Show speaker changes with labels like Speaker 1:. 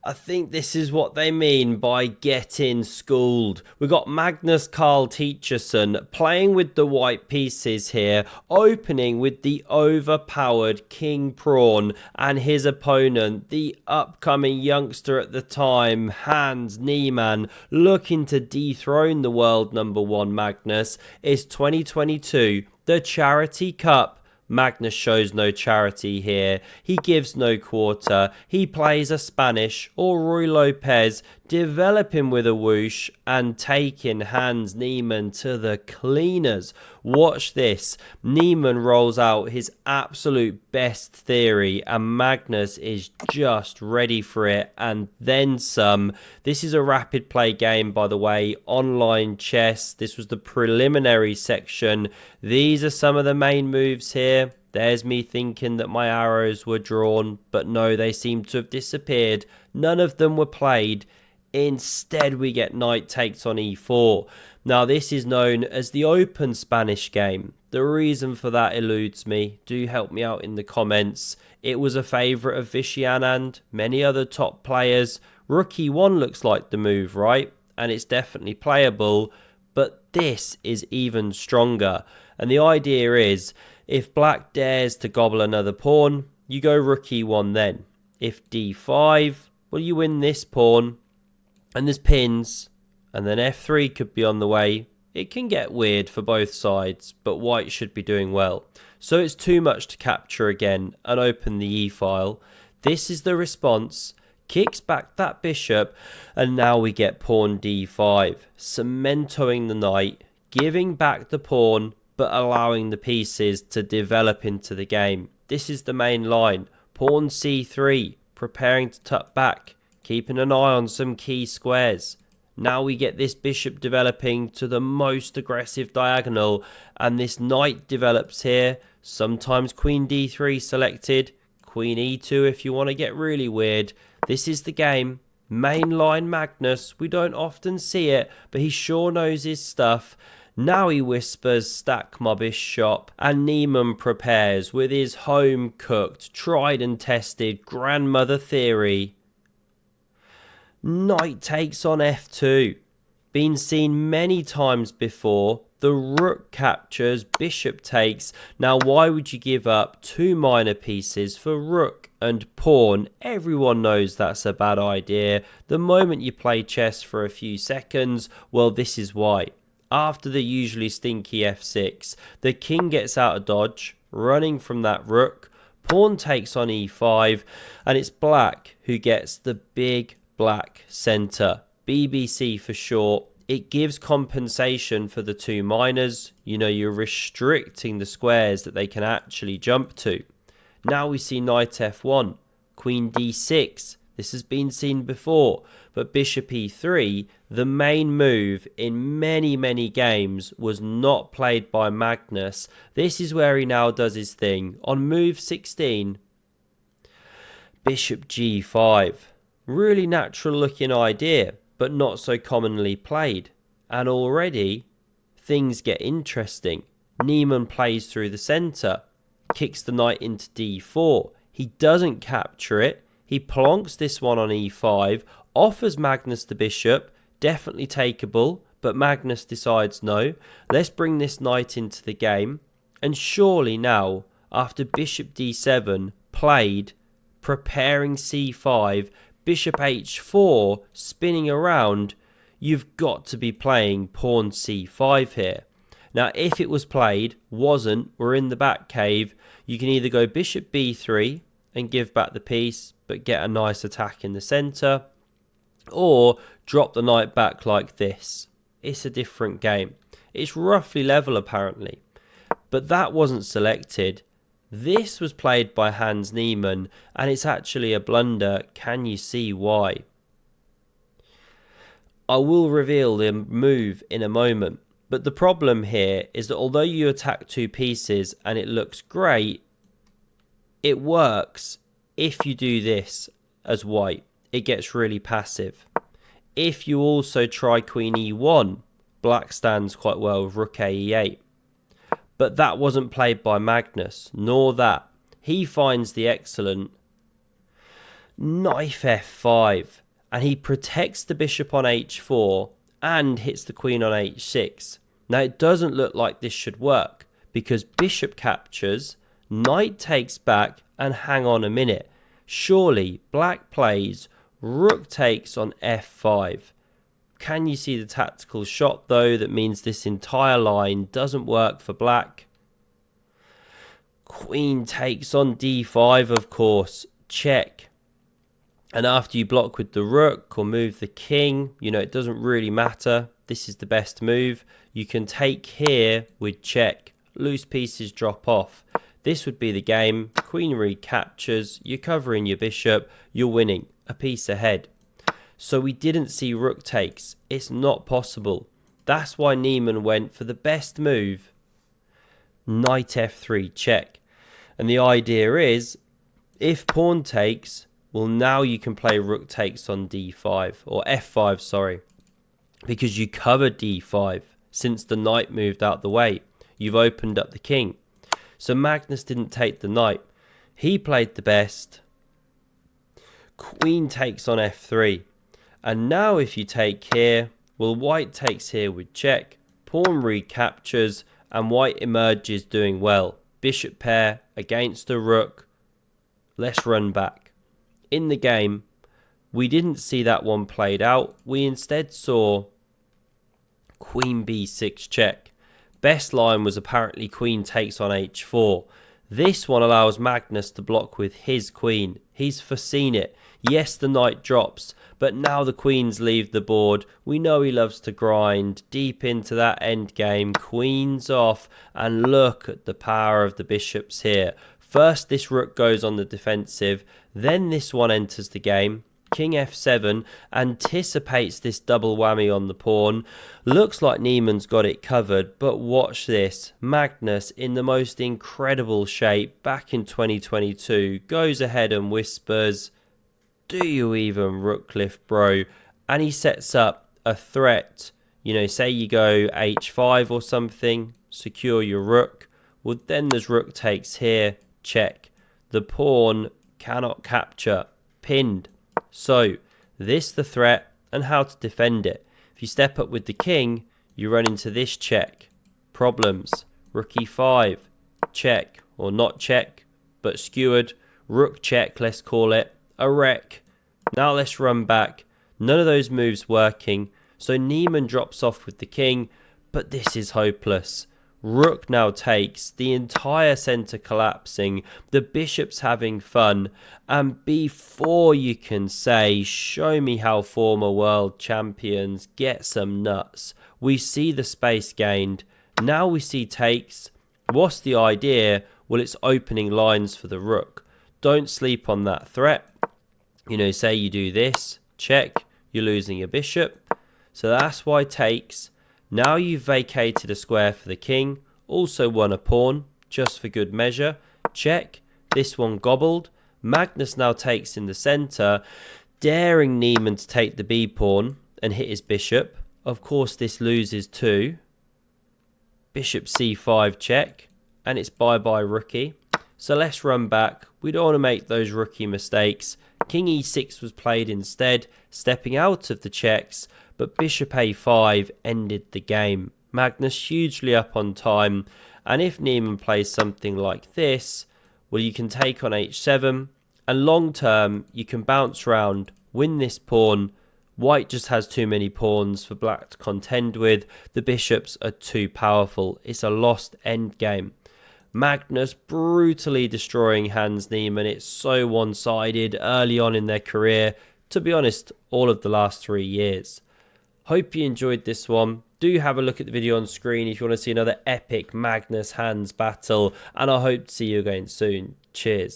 Speaker 1: I think this is what they mean by getting schooled. We've got Magnus Carlsen playing with the white pieces here, opening with the overpowered King Pawn, and his opponent, the upcoming youngster at the time, Hans Niemann, looking to dethrone the world number one Magnus. It's 2022, the Charity Cup. Magnus shows no charity here. He gives no quarter. He plays a Spanish or Ruy Lopez, developing with a whoosh and taking Hans Niemann to the cleaners. Watch this. Niemann rolls out his absolute best theory and Magnus is just ready for it and then some. This is a rapid play game, by the way, online chess. This was the preliminary section. These are some of the main moves here. There's me thinking that my arrows were drawn, but no, they seem to have disappeared. None of them were played. Instead, we get knight takes on e4. Now, this is known as the open Spanish game. The reason for that eludes me. Do help me out in the comments. It was a favourite of Vishy Anand, many other top players. Rook e1 looks like the move, right? And it's definitely playable, but this is even stronger. And the idea is, if black dares to gobble another pawn, you go rook e1 then. If d5, well, you win this pawn, and there's pins, and then f3 could be on the way. It can get weird for both sides, but white should be doing well. So it's too much to capture again and open the e-file. This is the response. Kicks back that bishop, and now we get pawn d5, cementoing the knight, giving back the pawn, but allowing the pieces to develop into the game. This is the main line. Pawn c3, preparing to tuck back, keeping an eye on some key squares. Now we get this bishop developing to the most aggressive diagonal, and this knight develops here. Sometimes queen d3 selected, queen e2 if you want to get really weird. This is the game. Mainline Magnus, we don't often see it, but he sure knows his stuff. Now he whispers, stack my bishop, and Niemann prepares with his home-cooked, tried and tested grandmother theory. Knight takes on f2. Been seen many times before. The rook captures, bishop takes. Now why would you give up two minor pieces for rook and pawn? Everyone knows that's a bad idea. The moment you play chess for a few seconds, well, this is why. After the usually stinky f6, the king gets out of dodge, running from that rook. Pawn takes on e5, and it's black who gets the big black centre. BBC for short. It gives compensation for the two minors. You know, you're restricting the squares that they can actually jump to. Now we see knight f1, queen d6. This has been seen before, but bishop e3, the main move in many games, was not played by Magnus. This is where he now does his thing. On move 16, bishop g5. Really natural looking idea, but not so commonly played. And already, things get interesting. Niemann plays through the centre, kicks the knight into d4. He doesn't capture it. He plonks this one on e5, offers Magnus the bishop, definitely takeable, but Magnus decides no. Let's bring this knight into the game. And surely now, after bishop d7 played, preparing c5, bishop h4 spinning around, you've got to be playing pawn c5 here. Now, if it was played, wasn't, we're in the back cave, you can either go bishop b3 and give back the piece, but get a nice attack in the centre, or drop the knight back like this. It's a different game. It's roughly level apparently, but that wasn't selected. This was played by Hans Niemann, and it's actually a blunder. Can you see why? I will reveal the move in a moment, but the problem here is that although you attack two pieces and it looks great, it works if you do this as white. It gets really passive. If you also try queen e1, black stands quite well with rook a e8. But that wasn't played by Magnus, nor that. He finds the excellent Knight f5, and he protects the bishop on h4 and hits the queen on h6. Now it doesn't look like this should work because bishop captures, knight takes back, and hang on a minute. Surely black plays rook takes on f5. Can you see the tactical shot though that means this entire line doesn't work for black? Queen takes on d5, of course, check. And after you block with the rook or move the king, you know, it doesn't really matter. This is the best move. You can take here with check. Loose pieces drop off. This would be the game. Queen recaptures. You're covering your bishop. You're winning. A piece ahead. So we didn't see rook takes. It's not possible. That's why Niemann went for the best move. Knight f3 check. And the idea is, if pawn takes, well, now you can play rook takes on d5, or f5, sorry, because you covered d5 since the knight moved out the way. You've opened up the king. So Magnus didn't take the knight. He played the best. Queen takes on f3. And now if you take here, well, white takes here with check. Pawn recaptures, and white emerges doing well. Bishop pair against a rook. Let's run back. In the game, we didn't see that one played out. We instead saw queen b6 check. Best line was apparently queen takes on h4. This one allows Magnus to block with his queen. He's foreseen it. Yes, the knight drops, but now the queens leave the board. We know he loves to grind deep into that endgame. Queens off, and look at the power of the bishops here. First, this rook goes on the defensive, then this one enters the game. King f7 anticipates this double whammy on the pawn. Looks like Niemann's got it covered, but watch this. Magnus, in the most incredible shape back in 2022, goes ahead and whispers, "Do you even rook lift, bro?" And he sets up a threat. You know, say you go h5 or something, secure your rook. Well, then there's rook takes here, check. The pawn cannot capture, pinned. So this the threat and how to defend it. If you step up with the king, you run into this check. Problems. Rook e5, check, or not check, but skewered. Rook check, let's call it. A wreck. Now let's run back. None of those moves working. So Niemann drops off with the king, but this is hopeless. Rook now takes, the entire centre collapsing, the bishop's having fun, and before you can say, show me how former world champions get some nuts, we see the space gained. Now we see takes. What's the idea? Well, it's opening lines for the rook. Don't sleep on that threat. You know, say you do this, check, you're losing your bishop. So that's why takes. Now you've vacated a square for the king, also won a pawn, just for good measure. Check, this one gobbled. Magnus now takes in the centre, daring Niemann to take the b pawn and hit his bishop. Of course this loses too. Bishop c5 check, and it's bye-bye rookie. So let's run back. We don't want to make those rookie mistakes. King e6 was played instead, stepping out of the checks, but bishop a5 ended the game. Magnus hugely up on time, and if Niemann plays something like this, well, you can take on h7, and long term you can bounce round, win this pawn. White just has too many pawns for black to contend with. The bishops are too powerful. It's a lost endgame. Magnus brutally destroying Hans Niemann. It's so one-sided early on in their career. To be honest, all of the last 3 years. Hope you enjoyed this one. Do have a look at the video on screen if you want to see another epic Magnus Hans battle. And I hope to see you again soon. Cheers.